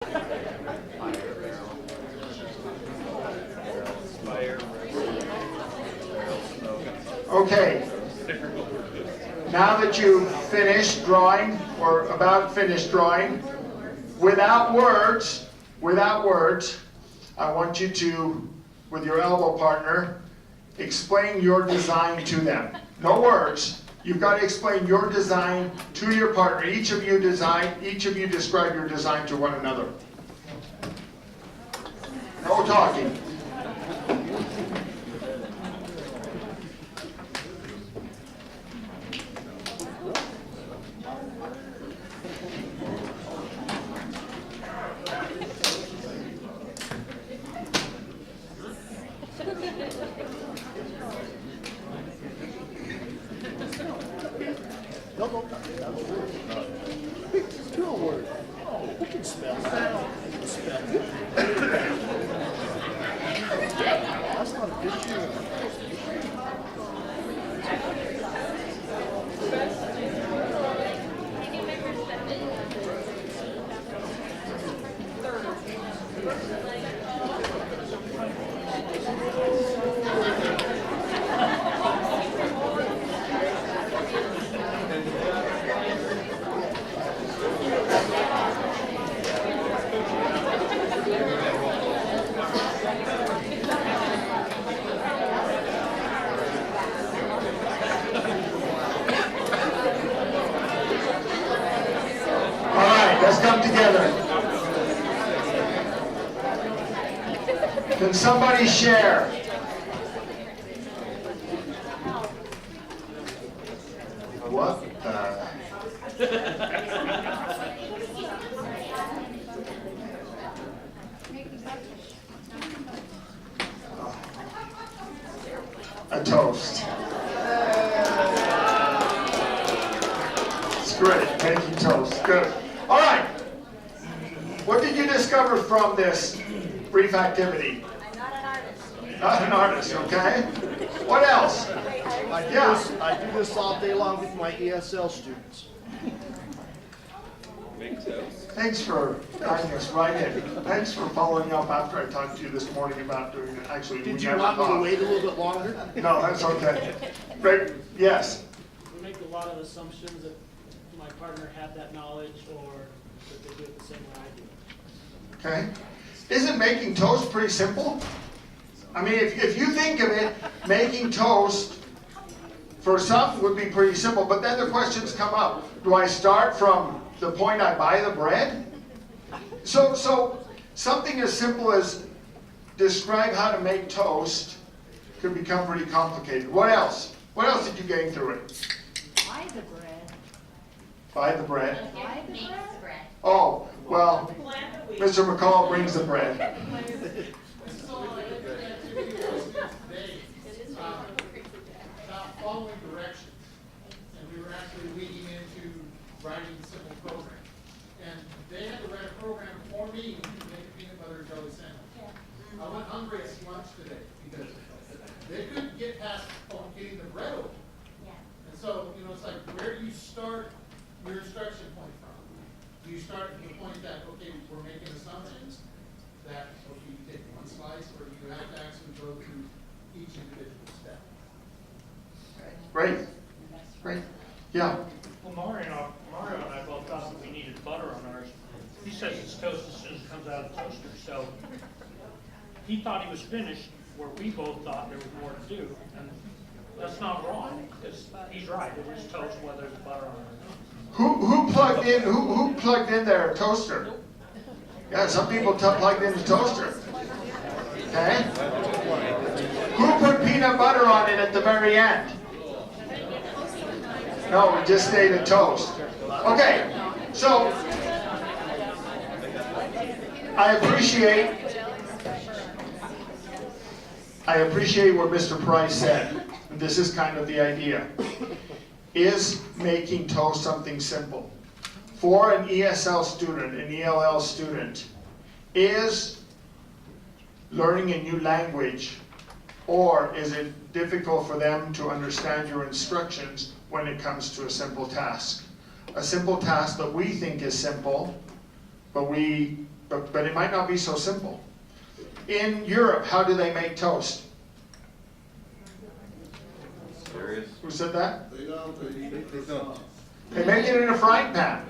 Okay, now that you've finished drawing, or about finished drawing, without words, I want you to, with your elbow partner, explain your design to them. No words. You've got to explain your design to your partner. Each of you describe your design to one another. No talking. No, that was word. It's two word. Oh, who can spell that? Who can spell it? That's not a picture. Let's come together. Can somebody share? What? A toast. It's great. Making toast. Good. All right. What did you discover from this brief activity? I'm not an artist. Not an artist, okay? What else? I do this all day long with my ESL students. Thanks for guiding us right in. Thanks for following up after I talked to you this morning about doing it. Actually, Did you want me to wait a little bit longer? No, that's okay. Great. Yes. We make a lot of assumptions that my partner had that knowledge or that they do it the same way I do it. Okay. Isn't making toast pretty simple? I mean, if you think of it, making toast for some would be pretty simple, but then the questions come up. Do I start from the point I buy the bread? So something as simple as describe how to make toast could become pretty complicated. What else? What else did you gain through it? Buy the bread. Buy the bread. Buy the bread? Oh, well, Mr. McCall brings the bread. About following directions, and we were actually leading into writing a simple program. And they had to write a program for me to make a peanut butter and jelly sandwich. I went hungry at lunch today because they couldn't get past getting the bread open. And so, it's like, where do you start your instruction point from? Do you start from the point that, okay, we're making assumptions that, okay, you take one slice, or you have to actually go through each individual step? Great. Great. Yeah. Well, Mario and I both thought that we needed butter on ours. He says it's toast as soon as it comes out of the toaster, so he thought he was finished, where we both thought there was more to do, and that's not wrong. He's right. It is toast whether there's butter on it or not. Who plugged in their toaster? Yeah, some people plugged in the toaster. Okay. Who put peanut butter on it at the very end? No, we just stayed at toast. Okay, so I appreciate what Mr. Price said. This is kind of the idea. Is making toast something simple? For an ESL student, an ELL student, is learning a new language, or is it difficult for them to understand your instructions when it comes to a simple task? A simple task that we think is simple, but we but it might not be so simple. In Europe, how do they make toast? Serious? Who said that? They don't. They make it in a frying pan.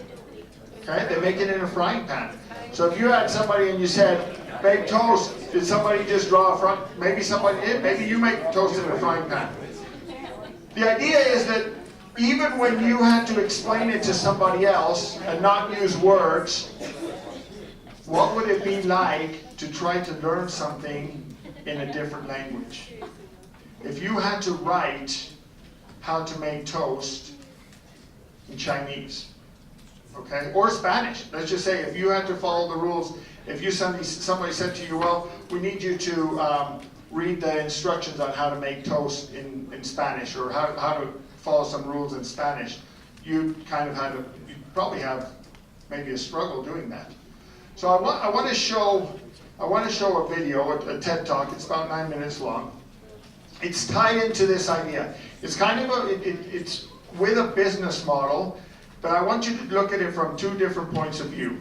Okay, they make it in a frying pan. So if you had somebody and you said, bake toast, did somebody just draw a front? Maybe somebody did, maybe you make toast in a frying pan. The idea is that even when you had to explain it to somebody else and not use words, what would it be like to try to learn something in a different language? If you had to write how to make toast in Chinese, okay, or Spanish. Let's just say if you had to follow the rules, if you somebody said to you, well, we need you to read the instructions on how to make toast in Spanish, or how to follow some rules in Spanish, you'd probably have maybe a struggle doing that. So I want to show a video, a TED Talk. It's about 9 minutes long. It's tied into this idea. It's kind of it's with a business model, but I want you to look at it from two different points of view.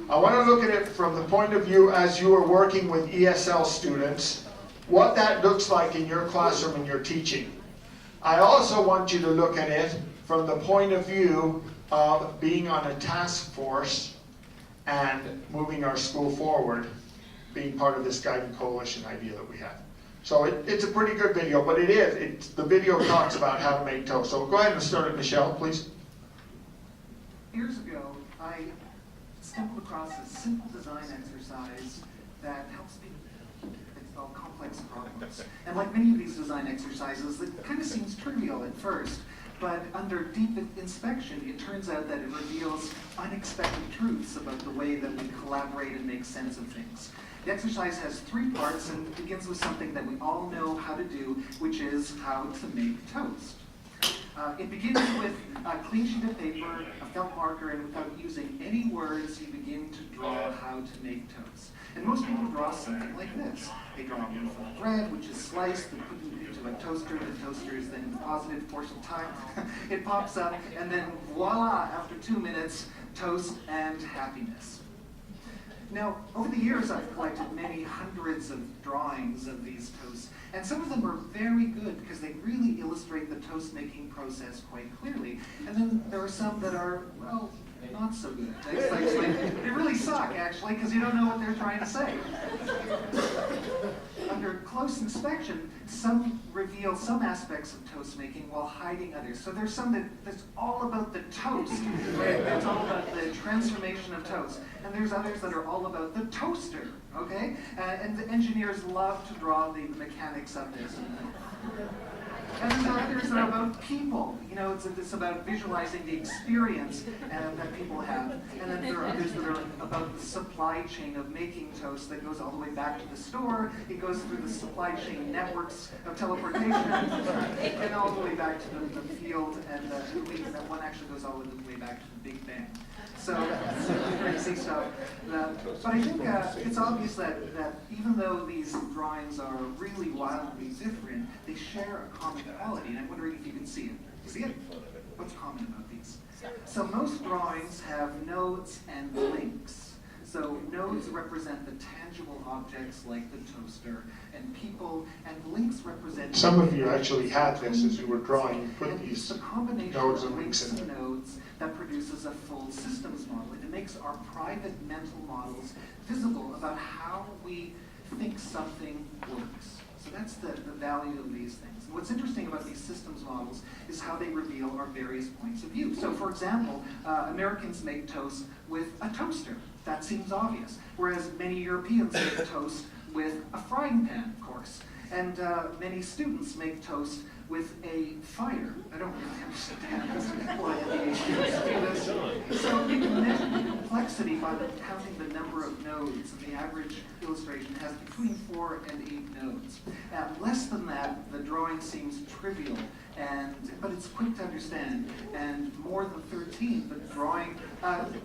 I want to look at it from the point of view as you are working with ESL students, what that looks like in your classroom and your teaching. I also want you to look at it from the point of view of being on a task force and moving our school forward, being part of this guiding coalition idea that we have. So it's a pretty good video, but the video talks about how to make toast. So go ahead and start it, Michelle, please. Years ago, I stumbled across a simple design exercise that helps me solve complex problems. And like many of these design exercises, it kind of seems trivial at first, but under deep inspection, it turns out that it reveals unexpected truths about the way that we collaborate and make sense of things. The exercise has 3 parts and begins with something that we all know how to do, which is how to make toast. It begins with a clean sheet of paper, a felt marker, and without using any words, you begin to draw how to make toast. And most people draw something like this. They draw a loaf of bread, which is sliced and put into a toaster. The toaster is then deposited for some time. It pops up, and then voila, after 2 minutes, toast and happiness. Now, over the years, I've collected many hundreds of drawings of these toasts, and some of them are very good because they really illustrate the toast making process quite clearly. And then there are some that are, well, not so good. They really suck, actually, because you don't know what they're trying to say. Under close inspection, some reveal some aspects of toast making while hiding others. So there's some that's all about the toast, right? It's all about the transformation of toast. And there's others that are all about the toaster, okay? And the engineers love to draw the mechanics of this. And then there are others that are about people. You know, it's about visualizing the experience that people have. And then there are others that are about the supply chain of making toast that goes all the way back to the store. It goes through the supply chain networks of teleportation and all the way back to the field. And that one actually goes all the way back to the Big Bang. So crazy stuff. But I think it's obvious that even though these drawings are really wildly different, they share a common quality. And I'm wondering if you can see it. You see it? What's common about these? So most drawings have nodes and links. So nodes represent the tangible objects like the toaster and people, and links represent... Some of you actually had this as you were drawing. You put these the combination nodes of and links in and there. nodes that produces a full systems model. And it makes our private mental models visible about how we think something works. So that's the value of these things. And what's interesting about these systems models is how they reveal our various points of view. So for example, Americans make toast with a toaster. That seems obvious. Whereas many Europeans make toast with a frying pan, of course. And many students make toast with a fire. I don't really understand why the students do this. So you can measure the complexity by counting the number of nodes. And the average illustration has between 4 and 8 nodes. Less than that, the drawing seems trivial, but it's quick to understand. And more than 13, the drawing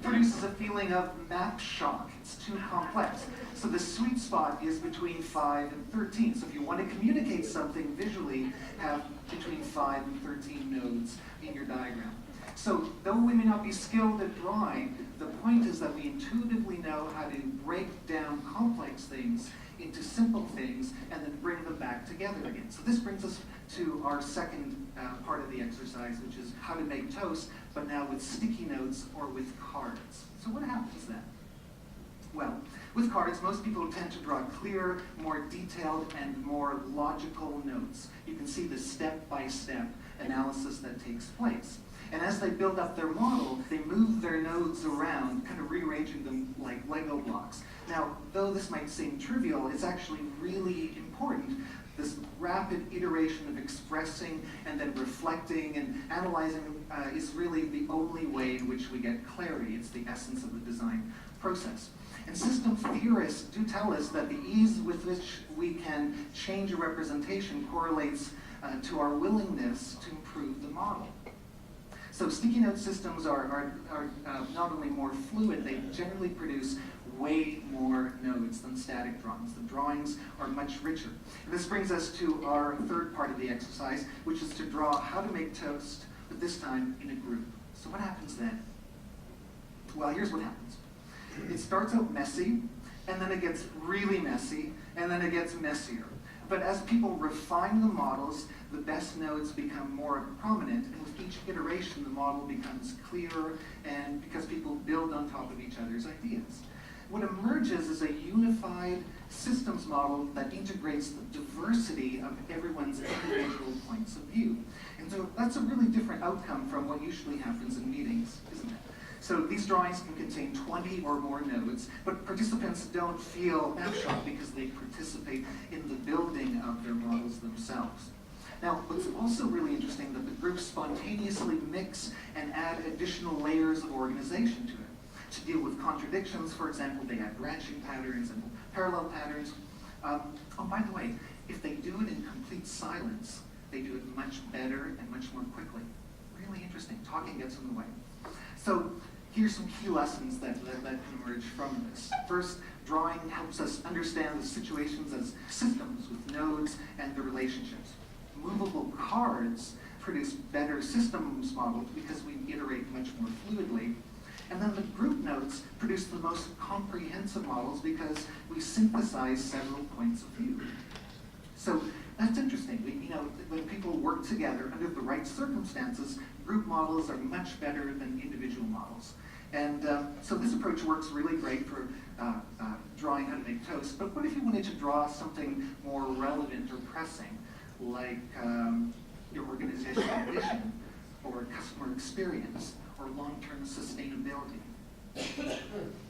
produces a feeling of map shock. It's too complex. So the sweet spot is between 5 and 13. So if you want to communicate something visually, have between 5 and 13 nodes in your diagram. So though we may not be skilled at drawing, the point is that we intuitively know how to break down complex things into simple things and then bring them back together again. So this brings us to our second part of the exercise, which is how to make toast, but now with sticky notes or with cards. So what happens then? Well, with cards, most people tend to draw clear, more detailed, and more logical notes. You can see the step-by-step analysis that takes place. And as they build up their model, they move their nodes around, kind of rearranging them like Lego blocks. Now, though this might seem trivial, it's actually really important. This rapid iteration of expressing and then reflecting and analyzing is really the only way in which we get clarity. It's the essence of the design process. And systems theorists do tell us that the ease with which we can change a representation correlates to our willingness to improve the model. So sticky note systems are not only more fluid, they generally produce way more nodes than static drawings. The drawings are much richer. And this brings us to our third part of the exercise, which is to draw how to make toast, but this time in a group. So what happens then? Well, here's what happens. It starts out messy, and then it gets really messy, and then it gets messier. But as people refine the models, the best nodes become more prominent, and with each iteration, the model becomes clearer, and because people build on top of each other's ideas. What emerges is a unified systems model that integrates the diversity of everyone's individual points of view. And so that's a really different outcome from what usually happens in meetings, isn't it? So these drawings can contain 20 or more nodes, but participants don't feel snapshot because they participate in the building of their models themselves. Now, what's also really interesting that the groups spontaneously mix and add additional layers of organization to it. To deal with contradictions, for example, they add branching patterns and parallel patterns. Oh, by the way, if they do it in complete silence, they do it much better and much more quickly. Really interesting. Talking gets in the way. So here's some key lessons that can emerge from this. First, drawing helps us understand the situations as systems with nodes and the relationships. Movable cards produce better systems models because we iterate much more fluidly. And then the group notes produce the most comprehensive models because we synthesize several points of view. So that's interesting. When people work together under the right circumstances, group models are much better than individual models. And so this approach works really great for drawing how to make toast. But what if you wanted to draw something more relevant or pressing, like your organizational vision, or customer experience, or long-term sustainability?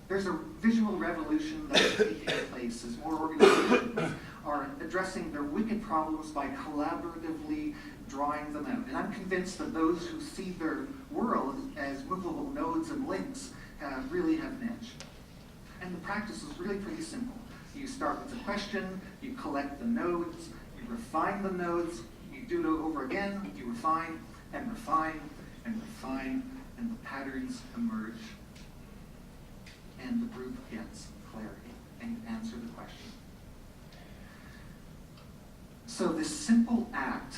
There's a visual revolution that is taking place as more organizations are addressing their wicked problems by collaboratively drawing them out. And I'm convinced that those who see their world as movable nodes and links really have an edge. And the practice is really pretty simple. You start with a question, you collect the nodes, you refine the nodes, you do it over again, you refine and refine and refine, and the patterns emerge. And the group gets clarity and you answer the question. So this simple act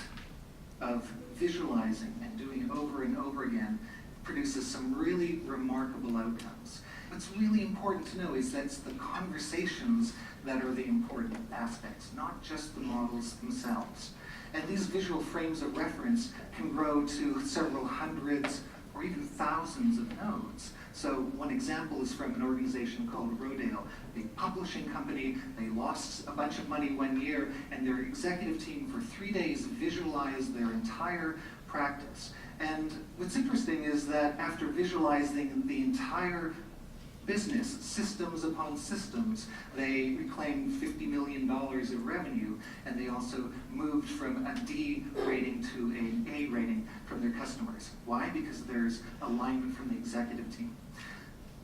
of visualizing and doing over and over again produces some really remarkable outcomes. What's really important to know is that it's the conversations that are the important aspects, not just the models themselves. And these visual frames of reference can grow to several hundreds or even thousands of nodes. So one example is from an organization called Rodale, a publishing company. They lost a bunch of money one year, and their executive team for 3 days visualized their entire practice. And what's interesting is that after visualizing the entire business, systems upon systems, they reclaimed $50 million of revenue, and they also moved from a D rating to an A rating from their customers. Why? Because there's alignment from the executive team.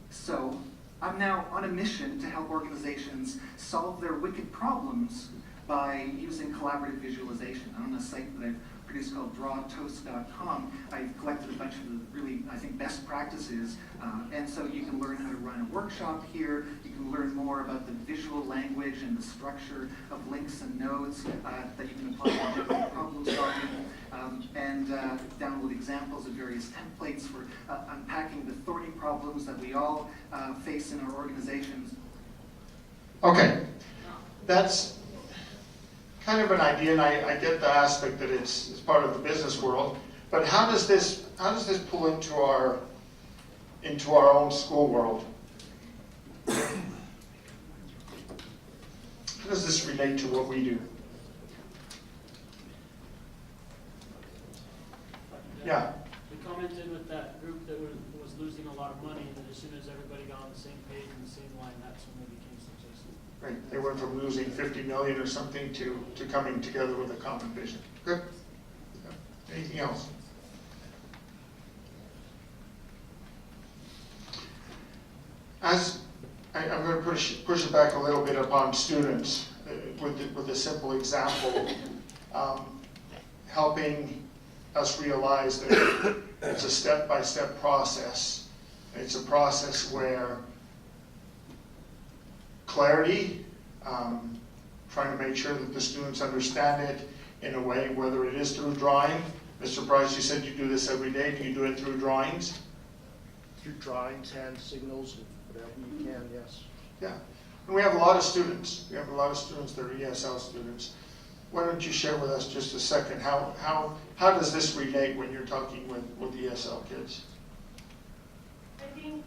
So I'm now on a mission to help organizations solve their wicked problems by using collaborative visualization. On a site that I've produced called drawtoast.com, I've collected a bunch of the really, I think, best practices, and so you can learn how to run a workshop here, you can learn more about the visual language and the structure of links and nodes that you can apply to general problem solving, and download examples of various templates for unpacking the thorny problems that we all face in our organizations. Okay, that's kind of an idea, and I get the aspect that it's part of the business world. But how does this pull into our own school world? How does this relate to what we do? Yeah. We commented with that group that was losing a lot of money, and then as soon as everybody got on the same page and the same line, that's when they became successful. Right. They went from losing 50 million or something to coming together with a common vision. Good. Yeah. Anything else? I'm going to push it back a little bit upon students with a simple example, helping us realize that it's a step-by-step process. It's a process where clarity, trying to make sure that the students understand it in a way, whether it is through drawing. Mr. Price, you said you do this every day. Do you do it through drawings? Through drawings, hand signals, whatever you can, yes. Yeah. And we have a lot of students. We have a lot of students that are ESL students. Why don't you share with us just a second, how does this relate when you're talking with ESL kids? I think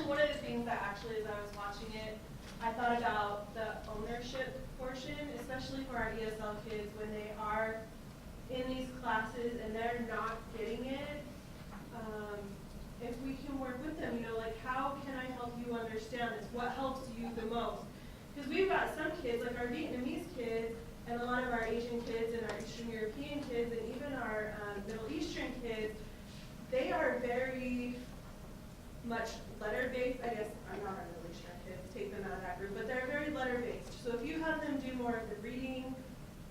one of the things that actually, as I was watching it, I thought about the ownership portion, especially for our ESL kids when they are in these classes and they're not getting it. If we can work with them, like how can I help you understand this? What helps you the most? Because we've got some kids, like our Vietnamese kids, and a lot of our Asian kids and our Eastern European kids, and even our Middle Eastern kids, they are very much letter-based. I guess I'm not our Middle Eastern kids, take them out of that group, but they're very letter-based. So if you have them do more of the reading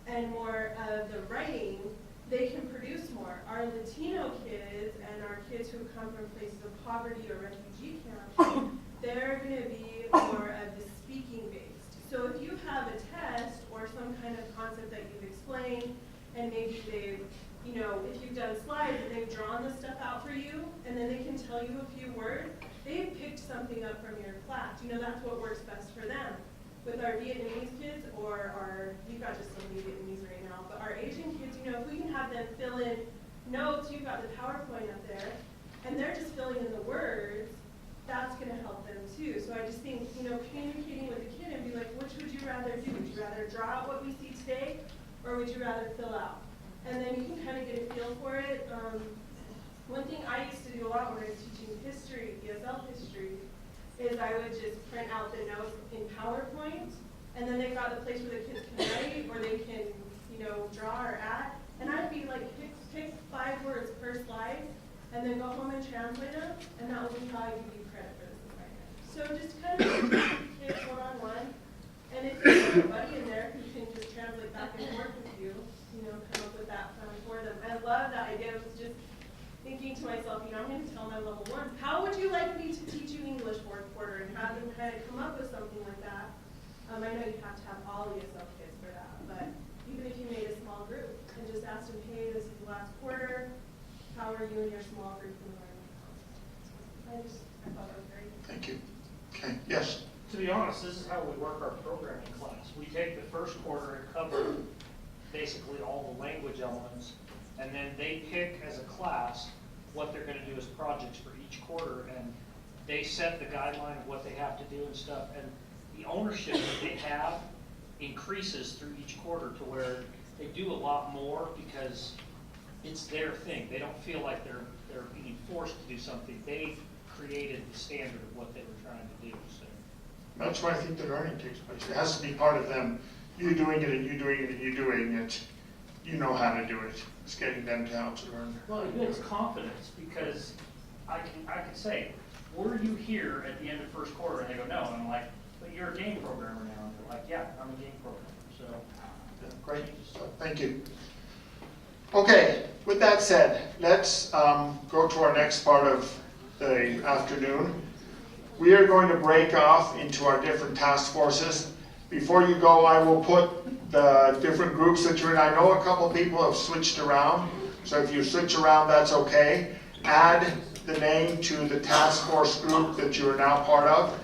and more of the writing, they can produce more. Our Latino kids and our kids who come from places of poverty or refugee camps, they're going to be more of the speaking-based. So if you have a test or some kind of concept that you've explained, and maybe they've, if you've done slides and they've drawn the stuff out for you, and then they can tell you a few words, they've picked something up from your class. That's what works best for them. With our Vietnamese kids, we've got just so many Vietnamese right now, but our Asian kids, if we can have them fill in notes, you've got the PowerPoint up there, and they're just filling in the words, that's going to help them too. So I just think, communicating with a kid and be like, which would you rather do? Would you rather draw out what we see today, or would you rather fill out? And then you can kind of get a feel for it. One thing I used to do a lot when I was teaching history, ESL history, is I would just print out the notes in PowerPoint, and then they've got the place where the kids can write, or they can, draw or add. And I'd be like, pick 5 words per slide, and then go home and translate them, and that would be how I give you credit for this assignment. So just kind of kids one-on-one, and if you have a buddy in there who can just translate back and forth with you, come up with that plan for them. I love that idea of just thinking to myself, I'm going to tell my level 1, how would you like me to teach you English fourth quarter, and have them kind of come up with something like that. I know you have to have all ESL kids for that, but even if you made a small group and just asked them, hey, this is the last quarter, how are you and your small group in learning? I thought that was great. Thank you. Okay, yes? To be honest, this is how we work our programming class. We take the first quarter and cover basically all the language elements, and then they pick as a class what they're going to do as projects for each quarter, and they set the guideline of what they have to do and stuff, and the ownership that they have increases through each quarter to where they do a lot more because it's their thing. They don't feel like they're being forced to do something. They created the standard of what they were trying to do. So That's why I think the learning takes place. It has to be part of them. You doing it and you doing it and you doing it. You know how to do it. It's getting them to how to learn. well, it builds confidence because I can say, were you here at the end of first quarter? And they go, no. And I'm like, but you're a game programmer now. And they're like, yeah, I'm a game programmer. So Yeah, great. So, thank you. Okay, with that said, let's go to our next part of the afternoon. we are going to break off into our different task forces. Before you go, I will put the different groups that you're in. I know a couple people have switched around, so if you switch around, that's okay. Add the name to the task force group that you are now part of.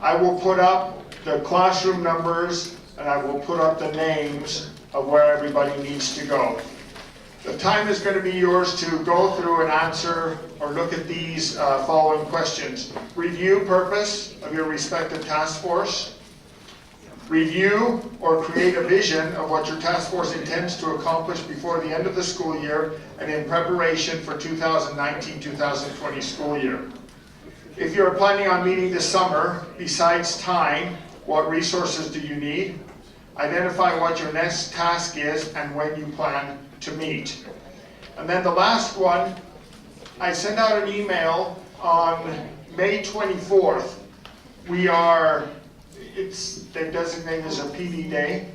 I will put up the classroom numbers, and I will put up the names of where everybody needs to go. The time is going to be yours to go through and answer or look at these following questions. Review purpose of your respective task force. Review or create a vision of what your task force intends to accomplish before the end of the school year and in preparation for 2019-2020 school year. If you're planning on meeting this summer, besides time, what resources do you need? Identify what your next task is and when you plan to meet. And then the last one, I sent out an email on May 24th. They've designated as a PD day.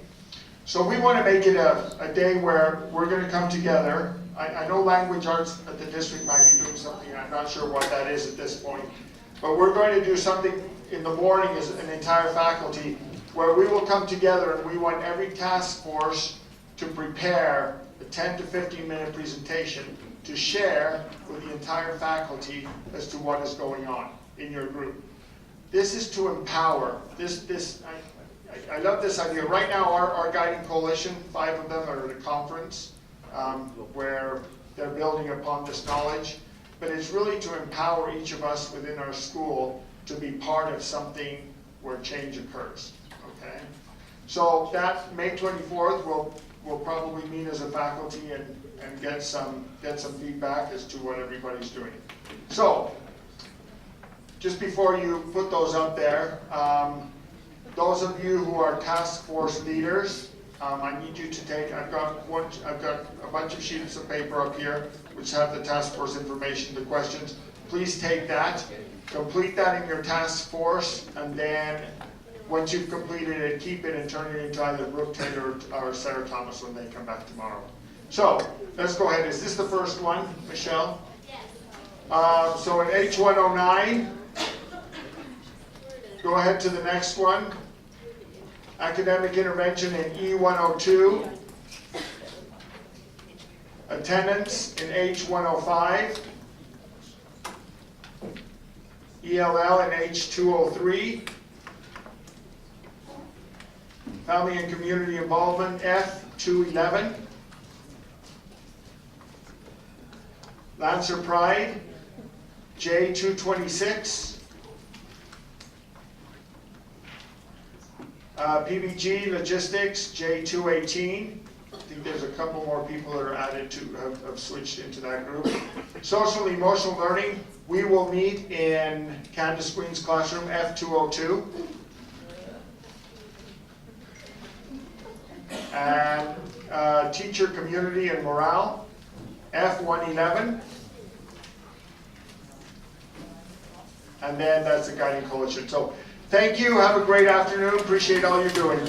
So we want to make it a day where we're going to come together. I know language arts at the district might be doing something, I'm not sure what that is at this point. But we're going to do something in the morning as an entire faculty where we will come together and we want every task force to prepare a 10 to 15 minute presentation to share with the entire faculty as to what is going on in your group. This is to empower. I love this idea. Right now, our guiding coalition, 5 of them are at a conference where they're building upon this knowledge. But it's really to empower each of us within our school to be part of something where change occurs. Okay? So that May 24th, we'll probably meet as a faculty and get some feedback as to what everybody's doing. So, just before you put those up there, those of you who are task force leaders, I need you to take, I've got a bunch of sheets of paper up here which have the task force information, the questions. Please take that, complete that in your task force, and then once you've completed it, keep it and turn it into either Brooke Taylor or Sarah Thomas when they come back tomorrow. So, let's go ahead. Is this the first one, Michelle? Yes. So in H109, go ahead to the next one. Academic intervention in E102. Attendance in H105. ELL in H203. Family and community involvement, F211. Lancer Pride, J226. PBG Logistics, J218. I think there's a couple more people that are added to, have switched into that group. Social emotional learning, we will meet in Candace Green's classroom, F202. And teacher community and morale, F111. And then that's the guiding coalition. So thank you, have a great afternoon, appreciate all you're doing.